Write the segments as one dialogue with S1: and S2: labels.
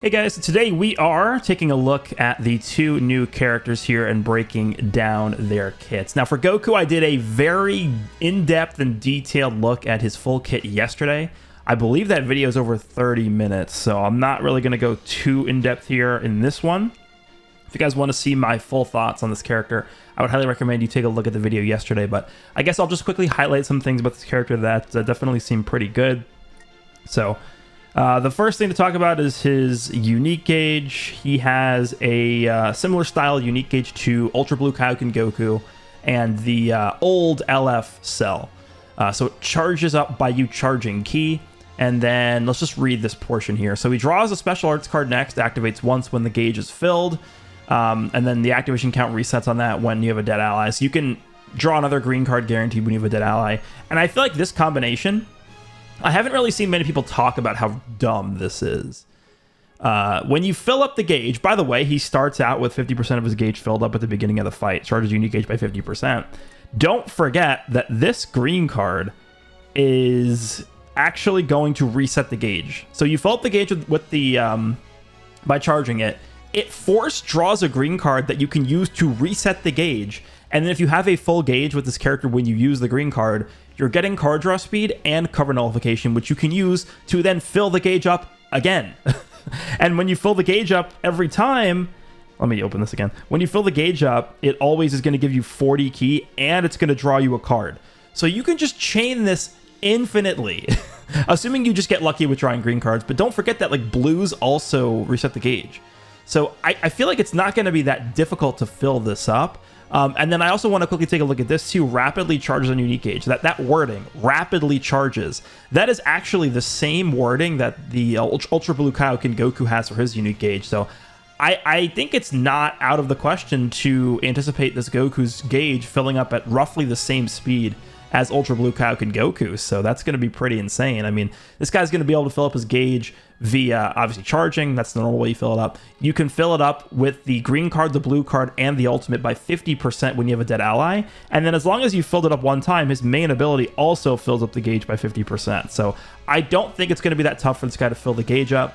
S1: Hey guys, so today we are taking a look at the two new characters here and breaking down their kits. Now for Goku, I did a very in-depth and detailed look at his full kit yesterday. I believe that video is over 30 minutes, so I'm not really going to go too in-depth here in this one. If you guys want to see my full thoughts on this character, I would highly recommend you take a look at the video yesterday, but I guess I'll just quickly highlight some things about this character that definitely seem pretty good. So, the first thing to talk about is his unique gauge. He has a similar style unique gauge to Ultra Blue Kaioken Goku and the old LF cell. So it charges up by you charging ki. And then let's just read this portion here. So he draws a special arts card next, activates once when the gauge is filled. And then the activation count resets on that when you have a dead ally. So you can draw another green card guaranteed when you have a dead ally. And I feel like this combination, I haven't really seen many people talk about how dumb this is. When you fill up the gauge, by the way, he starts out with 50% of his gauge filled up at the beginning of the fight, charges unique gauge by 50%. Don't forget that this green card is actually going to reset the gauge. So you fill up the gauge with the by charging it, it force draws a green card that you can use to reset the gauge. And then if you have a full gauge with this character when you use the green card, you're getting card draw speed and cover nullification, which you can use to then fill the gauge up again. And when you fill the gauge up every time, let me open this again. When you fill the gauge up, it always is going to give you 40 ki and it's going to draw you a card. So you can just chain this infinitely, assuming you just get lucky with drawing green cards. But don't forget that like blues also reset the gauge. So I feel like it's not going to be that difficult to fill this up. And then I also want to quickly take a look at this too. Rapidly charges on unique gauge. That wording, rapidly charges, that is actually the same wording that the Ultra Blue Kaioken Goku has for his unique gauge. So I think it's not out of the question to anticipate this Goku's gauge filling up at roughly the same speed as Ultra Blue Kaioken Goku. So that's going to be pretty insane. I mean, this guy's going to be able to fill up his gauge via obviously charging. That's the normal way you fill it up. You can fill it up with the green card, the blue card, and the ultimate by 50% when you have a dead ally. And then as long as you filled it up one time, his main ability also fills up the gauge by 50%. So I don't think it's going to be that tough for this guy to fill the gauge up.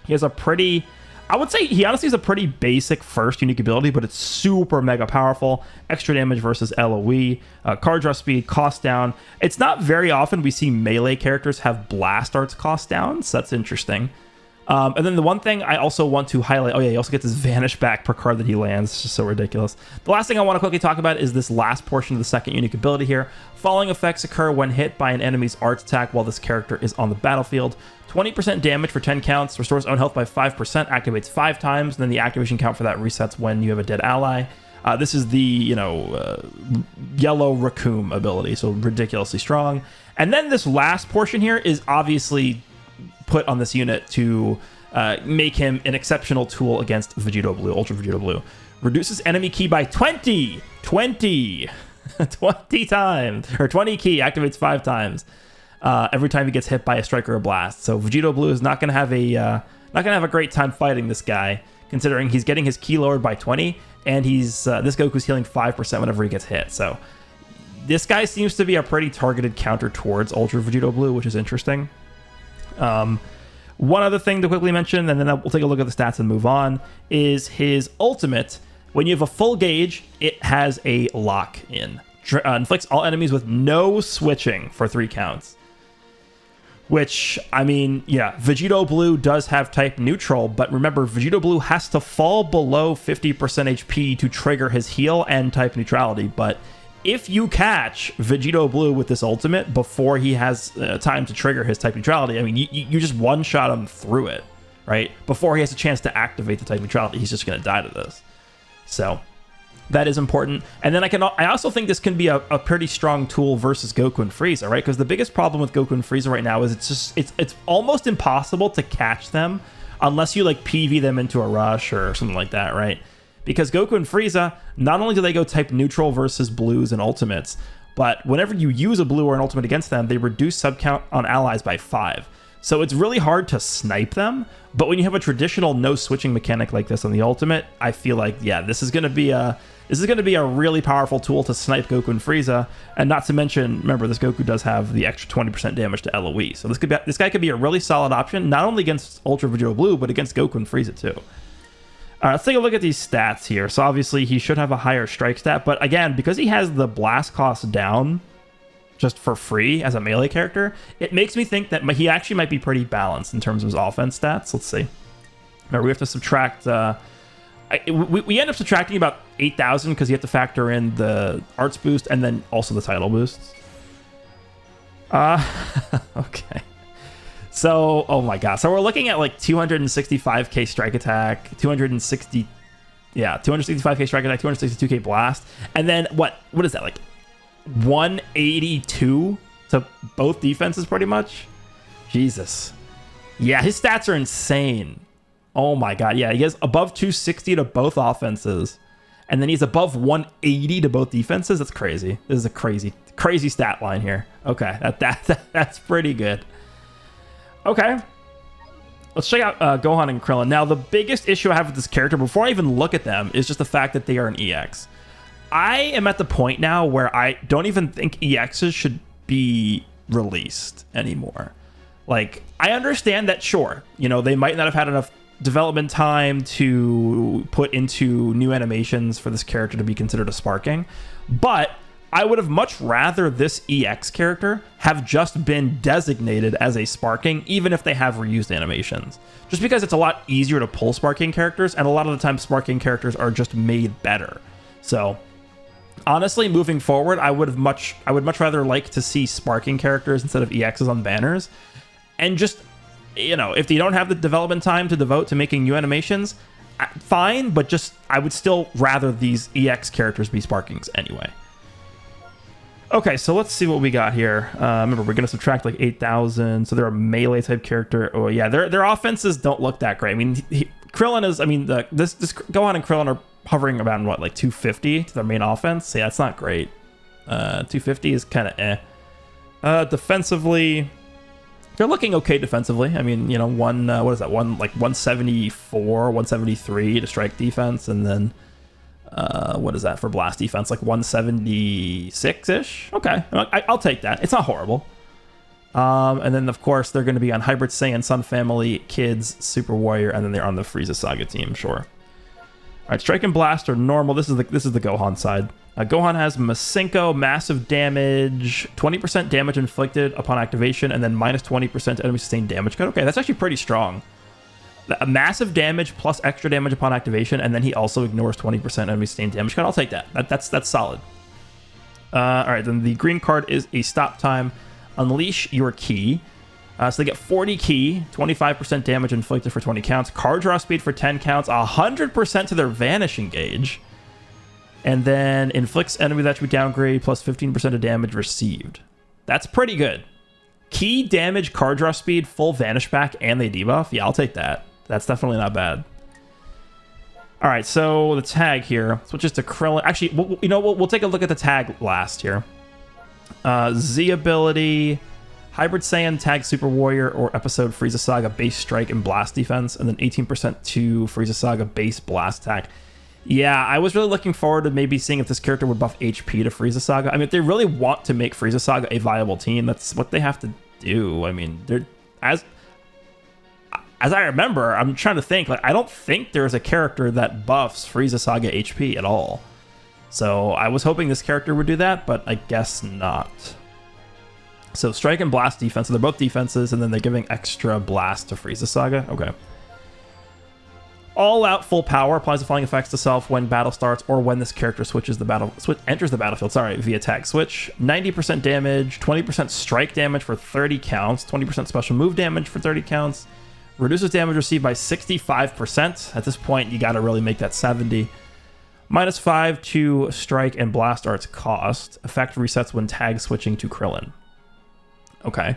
S1: He has a pretty, I would say he honestly has a pretty basic first unique ability, but it's super mega powerful. Extra damage versus LOE, card draw speed, cost down. It's not very often we see melee characters have blast arts cost down, so that's interesting. And then the one thing I also want to highlight, oh yeah, he also gets his vanish back per card that he lands. It's just so ridiculous. The last thing I want to quickly talk about is this last portion of the second unique ability here. Following effects occur when hit by an enemy's arts attack while this character is on the battlefield. 20% damage for 10 counts, restores own health by 5%, activates 5 times, and then the activation count for that resets when you have a dead ally. This is the, yellow Raccoon ability, so ridiculously strong. And then this last portion here is obviously put on this unit to make him an exceptional tool against Vegito Blue, Ultra Vegito Blue. Reduces enemy ki by 20 times, or 20 ki, activates 5 times. Every time he gets hit by a strike or a blast. So Vegito Blue is not going to have a great time fighting this guy, considering he's getting his ki lowered by 20, and he's this Goku's healing 5% whenever he gets hit. So this guy seems to be a pretty targeted counter towards Ultra Vegito Blue, which is interesting. One other thing to quickly mention, and then we'll take a look at the stats and move on, is his ultimate. When you have a full gauge, it has a lock-in. Inflicts all enemies with no switching for 3 counts. Which, I mean, yeah, Vegito Blue does have type neutral, but remember, Vegito Blue has to fall below 50% HP to trigger his heal and type neutrality. But if you catch Vegito Blue with this ultimate before he has time to trigger his type neutrality, I mean, you just one-shot him through it, right? Before he has a chance to activate the type neutrality, he's just going to die to this. So that is important. And then I also think this can be a pretty strong tool versus Goku and Frieza, right? Because the biggest problem with Goku and Frieza right now is it's almost impossible to catch them unless you like PV them into a rush or something like that, right? Because Goku and Frieza, not only do they go type neutral versus blues and ultimates, but whenever you use a blue or an ultimate against them, they reduce subcount on allies by 5. So it's really hard to snipe them. But when you have a traditional no switching mechanic like this on the ultimate, I feel like, yeah, this is going to be a really powerful tool to snipe Goku and Frieza. And not to mention, remember, this Goku does have the extra 20% damage to LOE. So this guy could be a really solid option, not only against Ultra Vegeta Blue, but against Goku and Frieza too. All right, let's take a look at these stats here. So obviously he should have a higher strike stat, but again, because he has the blast cost down just for free as a melee character, it makes me think that he actually might be pretty balanced in terms of his offense stats. Let's see. Remember, we have to subtract... we end up subtracting about 8,000 because you have to factor in the arts boost and then also the title boosts. Okay. So, oh my god. So we're looking at like 265k strike attack, 265k strike attack, 262k blast, and then what is that, like 182 to both defenses pretty much? Jesus. Yeah, his stats are insane. Oh my god. Yeah, he has above 260 to both offenses, and then he's above 180 to both defenses. That's crazy. This is a crazy stat line here. Okay, that's pretty good. Okay, let's check out Gohan and Krillin. Now, the biggest issue I have with this character, before I even look at them, is just the fact that they are an EX. I am at the point now where I don't even think EXs should be released anymore. Like, I understand that, sure, you know, they might not have had enough development time to put into new animations for this character to be considered a sparking, but I would have much rather this EX character have just been designated as a sparking, even if they have reused animations. Just because it's a lot easier to pull sparking characters, and a lot of the time sparking characters are just made better. So, honestly, moving forward, I would much rather like to see sparking characters instead of EXs on banners. And just, you know, if you don't have the development time to devote to making new animations, fine, but just, I would still rather these EX characters be sparkings anyway. Okay, so let's see what we got here. Remember, we're going to subtract like 8,000, so they're a melee type character. Oh yeah, their offenses don't look that great. I mean, Krillin is, I mean, this Gohan and Krillin are hovering around what, like 250 to their main offense. Yeah, it's not great. 250 is kind of eh. Defensively, they're looking okay defensively. I mean, you know, what is that? One like 174, 173 to strike defense, and then what is that for blast defense? Like 176-ish? Okay, I'll take that. It's not horrible. And then, of course, they're going to be on Hybrid Saiyan, Sun Family, Kids, Super Warrior, and then they're on the Frieza Saga team, sure. All right, Strike and Blast are normal. This is the Gohan side. Gohan has Masenko, massive damage, 20% damage inflicted upon activation, and then minus 20% enemy sustained damage cut. Okay, that's actually pretty strong. A massive damage plus extra damage upon activation, and then he also ignores 20% enemy sustained damage cut. I'll take that. That's solid. All right, then the green card is a stop time. Unleash your ki. So they get 40 ki, 25% damage inflicted for 20 counts, card draw speed for 10 counts, 100% to their vanishing gauge, and then inflicts enemy that should be downgrade plus 15% of damage received. That's pretty good. Key damage, card draw speed, full vanish back, and they debuff. Yeah, I'll take that. That's definitely not bad. All right, so the tag here switches to Krillin. Actually, we'll take a look at the tag last here. Z ability, Hybrid Saiyan, Tag Super Warrior, or Episode Frieza Saga base strike and blast defense, and then 18% to Frieza Saga base blast attack. Yeah, I was really looking forward to maybe seeing if this character would buff HP to Frieza Saga. I mean, if they really want to make Frieza Saga a viable team, that's what they have to do. I mean, they're as I remember, I'm trying to think, like, I don't think there's a character that buffs Frieza Saga HP at all. So I was hoping this character would do that, but I guess not. So strike and blast defense, so they're both defenses, and then they're giving extra blast to Frieza Saga. Okay. All out full power applies the following effects to self when battle starts or when this character enters the battlefield, via tag switch. 90% damage, 20% strike damage for 30 counts, 20% special move damage for 30 counts, reduces damage received by 65%. At this point, you got to really make that 70. Minus 5 to strike and blast arts cost. Effect resets when tag switching to Krillin. Okay.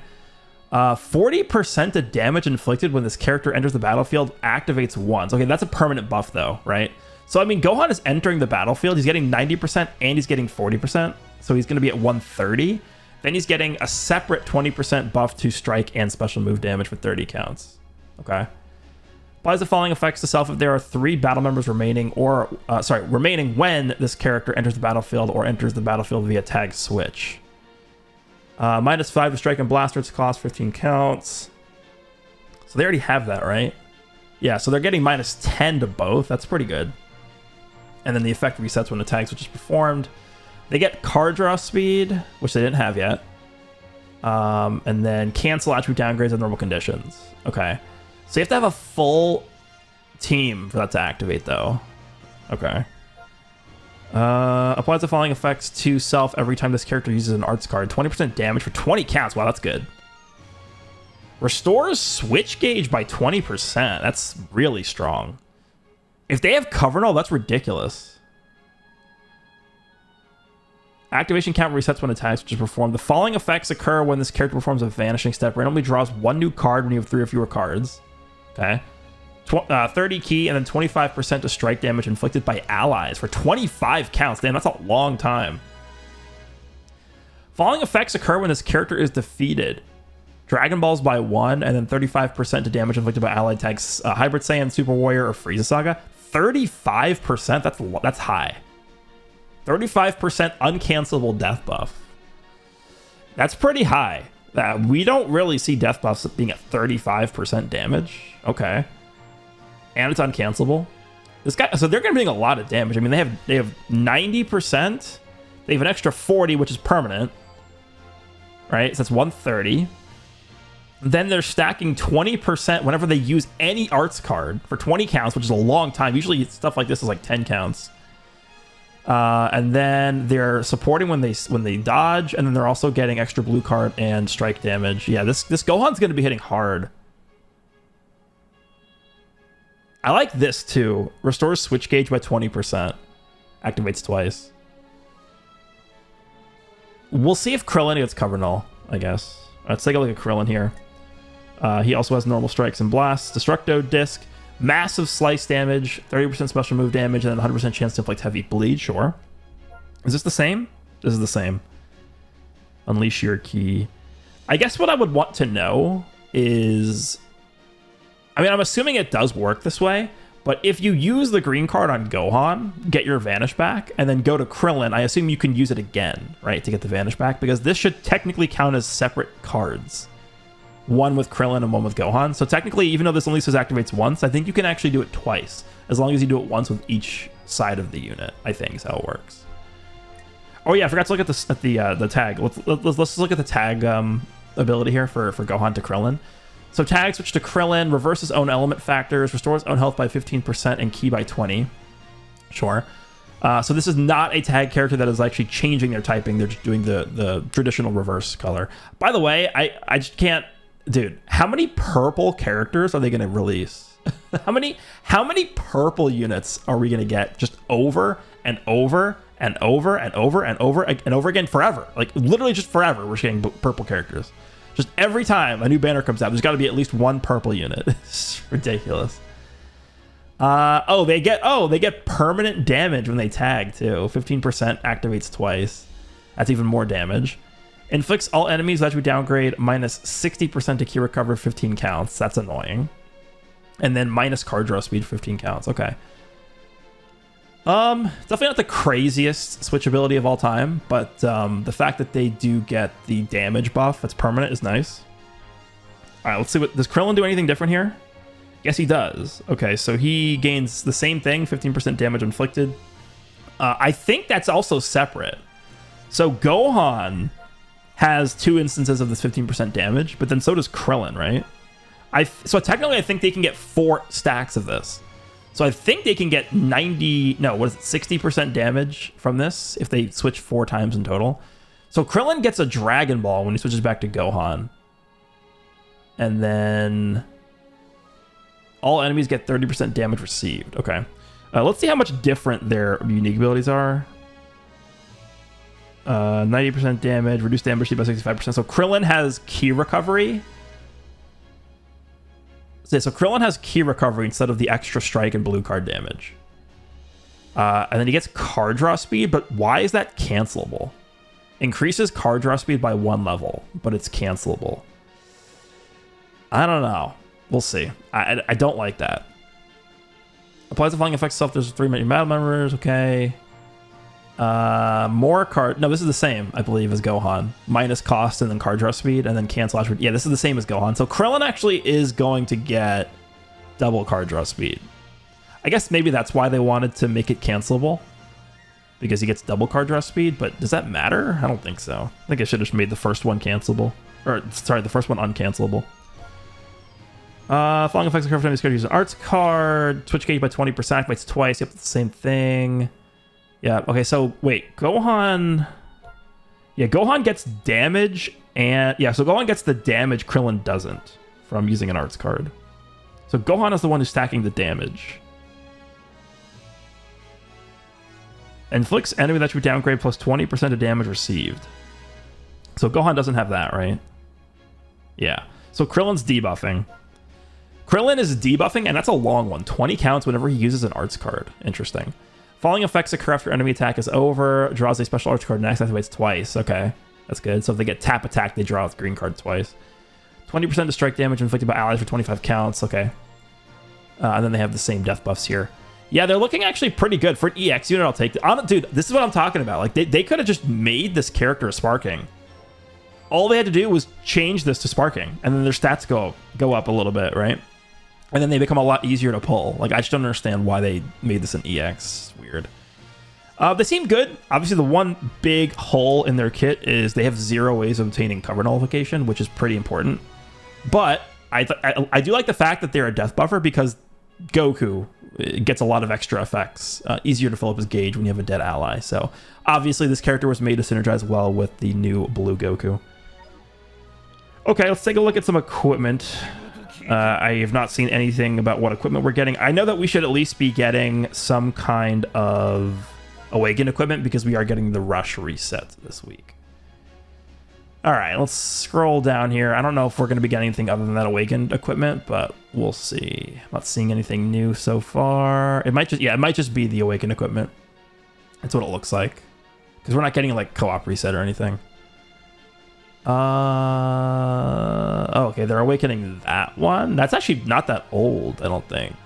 S1: 40% of damage inflicted when this character enters the battlefield activates once. Okay, that's a permanent buff though, right? So, I mean, Gohan is entering the battlefield. He's getting 90% and he's getting 40%. So he's going to be at 130. Then he's getting a separate 20% buff to strike and special move damage for 30 counts. Okay. Applies the following effects to self if there are 3 battle members remaining, remaining when this character enters the battlefield or enters the battlefield via tag switch. -5 to strike and blaster, its cost 15 counts. So they already have that, right? Yeah, so they're getting -10 to both. That's pretty good. And then the effect resets when the tag switch is performed. They get card draw speed, which they didn't have yet. And then cancel attribute downgrades in normal conditions. Okay. So you have to have a full team for that to activate, though. Okay. Applies the following effects to self every time this character uses an arts card. 20% damage for 20 counts. Wow, that's good. Restores switch gauge by 20%. That's really strong. If they have cover null, that's ridiculous. Activation count resets when attacks which is performed. The following effects occur when this character performs a vanishing step. Randomly draws 1 new card when you have 3 or fewer cards. Okay. 30 key and then 25% to strike damage inflicted by allies for 25 counts. Damn, that's a long time. Following effects occur when this character is defeated. Dragon Balls by 1 and then 35% to damage inflicted by allied tags. Hybrid Saiyan, Super Warrior, or Frieza Saga. 35%? That's high. 35% uncancelable death buff. That's pretty high. We don't really see death buffs being at 35% damage. Okay. And it's uncancelable. This guy, so they're going to be doing a lot of damage. I mean, they have 90%. They have an extra 40, which is permanent. Right? So that's 130. Then they're stacking 20% whenever they use any arts card for 20 counts, which is a long time. Usually stuff like this is like 10 counts. And then they're supporting when they dodge, and then they're also getting extra blue card and strike damage. Yeah, this Gohan's going to be hitting hard. I like this too. Restores switch gauge by 20%. Activates twice. We'll see if Krillin gets cover null, I guess. Let's take a look at Krillin here. He also has normal strikes and blasts. Destructo Disc. Massive slice damage. 30% special move damage. And then 100% chance to inflict heavy bleed. Sure. Is this the same? This is the same. Unleash your key. I guess what I would want to know is... I mean, I'm assuming it does work this way, but if you use the green card on Gohan, get your Vanish back, and then go to Krillin, I assume you can use it again, right, to get the Vanish back, because this should technically count as separate cards. One with Krillin and one with Gohan. So technically, even though this only says activates once, I think you can actually do it twice, as long as you do it once with each side of the unit, I think is how it works. Oh yeah, I forgot to look at the tag. Let's look at the tag ability here for Gohan to Krillin. So tag switch to Krillin, reverses own element factors, restores own health by 15% and ki by 20. Sure. So this is not a tag character that is actually changing their typing. They're just doing the traditional reverse color. By the way, I just can't... Dude, how many purple characters are they going to release? How many purple units are we going to get just over and over and over and over and over and over again forever? Like, literally just forever, we're getting purple characters. Just every time a new banner comes out, there's got to be at least one purple unit. It's ridiculous. They get permanent damage when they tag too. 15% activates twice. That's even more damage. Inflicts all enemies that you downgrade minus 60% to key recover 15 counts. That's annoying. And then minus card draw speed 15 counts. Okay. Definitely not the craziest switchability of all time, but the fact that they do get the damage buff that's permanent is nice. All right, let's see does Krillin do anything different here? Yes, he does. Okay, so he gains the same thing, 15% damage inflicted. I think that's also separate. So Gohan has 2 instances of this 15% damage, but then so does Krillin, right? So technically, I think they can get 4 stacks of this. So I think they can get 60% damage from this if they switch 4 times in total. So Krillin gets a Dragon Ball when he switches back to Gohan. And then all enemies get 30% damage received. Okay. Let's see how much different their unique abilities are. 90% damage, reduced damage by 65%. So Krillin has key recovery. So Krillin has key recovery instead of the extra strike and blue card damage. And then he gets card draw speed, but why is that cancelable? Increases card draw speed by 1 level, but it's cancelable. I don't know. We'll see. I don't like that. Applies the following effects itself. There's 3 battle members. Okay. More card. No, this is the same, I believe, as Gohan. Minus cost and then card draw speed and then cancel attribute. Yeah, this is the same as Gohan. So Krillin actually is going to get double card draw speed. I guess maybe that's why they wanted to make it cancelable, because he gets double card draw speed. But does that matter? I don't think so. I think I should have just made the first one cancelable. Or, sorry, the first one uncancelable. Following effects occur for time you use an arts card. Switch gauge by 20%, activates twice. Yep, it's the same thing. Yeah, okay, so wait, Gohan... Yeah, Gohan gets damage, and... Yeah, so Gohan gets the damage Krillin doesn't from using an arts card. So Gohan is the one who's stacking the damage. Inflicts enemy that you downgrade plus 20% of damage received. So Gohan doesn't have that, right? Yeah. So Krillin's debuffing. Krillin is debuffing, and that's a long one. 20 counts whenever he uses an arts card. Interesting. Following effects occur after enemy attack is over. Draws a special arts card next, activates twice. Okay, that's good. So if they get tap attack, they draw with green card twice. 20% to strike damage inflicted by allies for 25 counts. Okay. And then they have the same death buffs here. Yeah, they're looking actually pretty good. For an EX unit, I'll take it. Dude, this is what I'm talking about. Like, they could have just made this character sparking. All they had to do was change this to sparking, and then their stats go up a little bit, right? And then they become a lot easier to pull. Like, I just don't understand why they made this an EX. It's weird. They seem good. Obviously, the one big hole in their kit is they have 0 ways of obtaining cover nullification, which is pretty important. But I do like the fact that they're a death buffer, because Goku gets a lot of extra effects. Easier to fill up his gauge when you have a dead ally. So, obviously, this character was made to synergize well with the new blue Goku. Okay, let's take a look at some equipment. I have not seen anything about what equipment we're getting. I know that we should at least be getting some kind of Awakened equipment, because we are getting the Rush reset this week. All right, let's scroll down here. I don't know if we're going to be getting anything other than that Awakened equipment, but we'll see. I'm not seeing anything new so far. It might just be the Awakened equipment. That's what it looks like, because we're not getting like co-op reset or anything. Oh, okay, they're awakening that one. That's actually not that old, I don't think.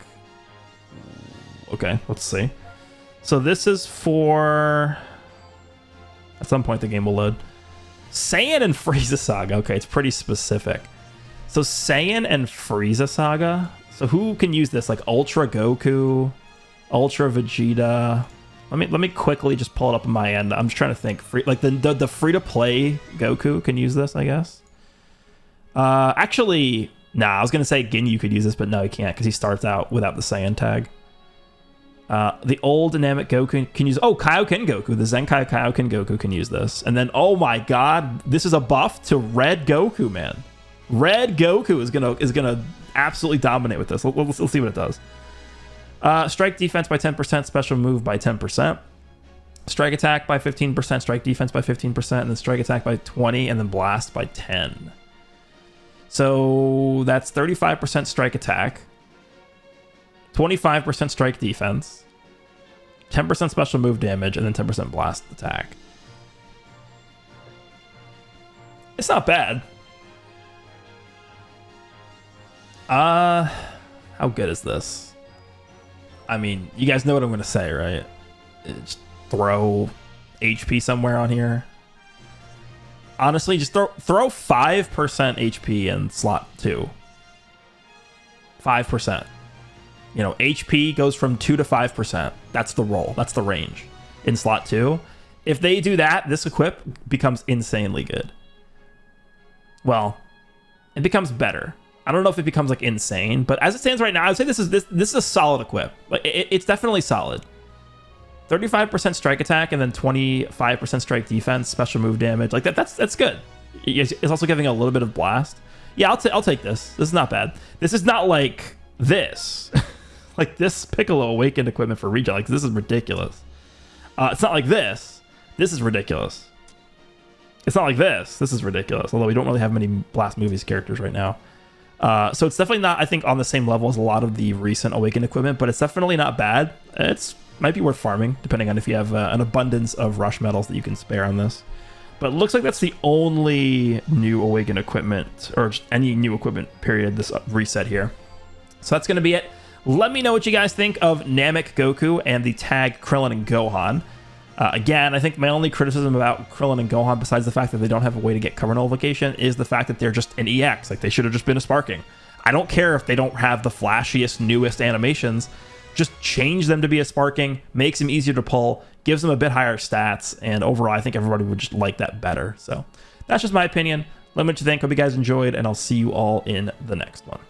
S1: Okay, let's see. So this is for... At some point the game will load. Saiyan and Frieza Saga. Okay, it's pretty specific. So Saiyan and Frieza Saga. So who can use this? Like Ultra Goku, Ultra Vegeta. Let me quickly just pull it up on my end. I'm just trying to think. The free-to-play Goku can use this, I guess. Actually, nah, I was going to say Ginyu could use this, but no, he can't, because he starts out without the Saiyan tag. The old dynamic Goku can use... Oh, Kaioken Goku. The Zenkai Kaioken Goku can use this. And then, oh my god, this is a buff to Red Goku, man. Red Goku is gonna absolutely dominate with this. We'll see what it does. Strike defense by 10%, special move by 10%. Strike attack by 15%, strike defense by 15%, and then strike attack by 20%, and then blast by 10%. So that's 35% strike attack, 25% strike defense, 10% special move damage, and then 10% blast attack. It's not bad. How good is this? I mean, you guys know what I'm going to say, right? Just throw HP somewhere on here. Honestly, just throw 5% HP in slot 2. 5%. You know, HP goes from 2 to 5%. That's the roll. That's the range in slot 2. If they do that, this equip becomes insanely good. Well, it becomes better. I don't know if it becomes like insane, but as it stands right now, I would say this is a solid equip. Like it's definitely solid. 35% strike attack and then 25% strike defense, special move damage. Like that's good. It's also giving a little bit of blast. Yeah, I'll take this. This is not bad. This is not like this. Like this Piccolo Awakened equipment for Regen. Like this is ridiculous. It's not like this. This is ridiculous. It's not like this. This is ridiculous. Although we don't really have many Blast Movies characters right now. So it's definitely not, I think, on the same level as a lot of the recent Awakened equipment, but it's definitely not bad. It's might be worth farming, depending on if you have an abundance of rush medals that you can spare on this. But it looks like that's the only new Awaken equipment, or just any new equipment, period, this reset here. So that's going to be it. Let me know what you guys think of Namek Goku and the tag Krillin and Gohan. Again, I think my only criticism about Krillin and Gohan, besides the fact that they don't have a way to get cover nullification, is the fact that they're just an EX. Like, they should have just been a sparking. I don't care if they don't have the flashiest, newest animations. Just change them to be a sparking, makes them easier to pull, gives them a bit higher stats, and overall, I think everybody would just like that better. So that's just my opinion. Let me know what you think. Hope you guys enjoyed, and I'll see you all in the next one.